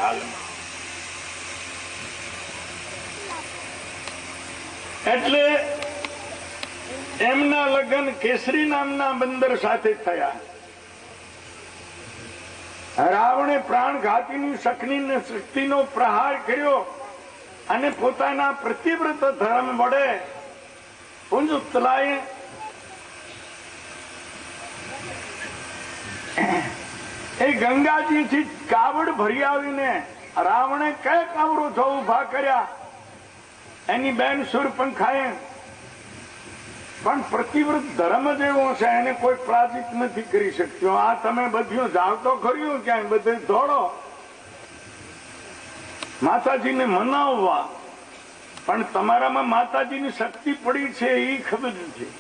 કાલમાં. એટલે એમના લગ્ન કેસરી નામના બંદર સાથે થયા. રાવણે પ્રાણઘાતીની શક્તિનો પ્રહાર કર્યો અને પોતાના પ્રતિવ્રત ધર્મ વડે પુંજ ઉત્તલાએ એ ગંગાજીથી કાવડ ભરી આવીને રાવણે કયા કાવડો છો ઉભા કર્યા એની બેન શૂરપંખાએ. પણ પ્રતિવ્રત ધર્મ જ એવો છે એને કોઈ પરાજિત નથી કરી શક્યો. આ તમે બધું જાવ તો ખર્યું ક્યાંય બધું દોડો માતાજીને મનાવવા, પણ તમારામાં માતાજીની શક્તિ પડી છે એ ખબર નથી.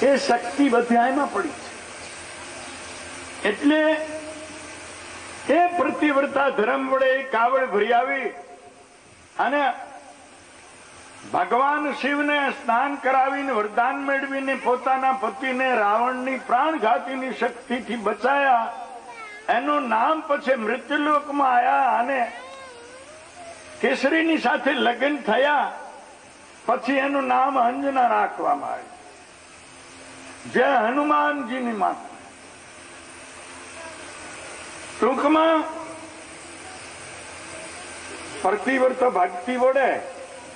એ શક્તિ બધી આમાં પડી છે. એટલે એ પ્રતિવ્રતા ધર્મ વડે કાવડ ભરી આવી અને ભગવાન શિવને સ્નાન કરાવીને વરદાન મેળવીને પોતાના પતિને રાવણની પ્રાણઘાતીની શક્તિથી બચાયા. એનું નામ પછી મૃત્યુલોકમાં આવ્યા અને કેસરીની સાથે લગ્ન થયા. પછી એનું નામ અંજના રાખવામાં આવ્યું, જે હનુમાનજીની માતા. ટૂંકમાં પ્રતિવ્રત ભક્તિ વડે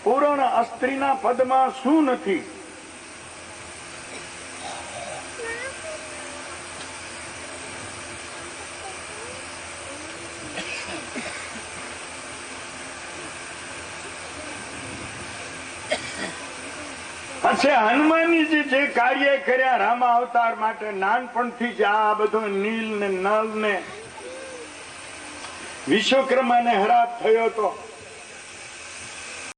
પૂર્ણ સ્ત્રીના પદમાં શું નથી. પછી હનુમાનજી જે કાર્ય કર્યા રામા અવતાર માટે નાનપણથી જ આ બધું નીલ ને નલ ને વિશ્વકર્મા ને હરાપ થયો હતો.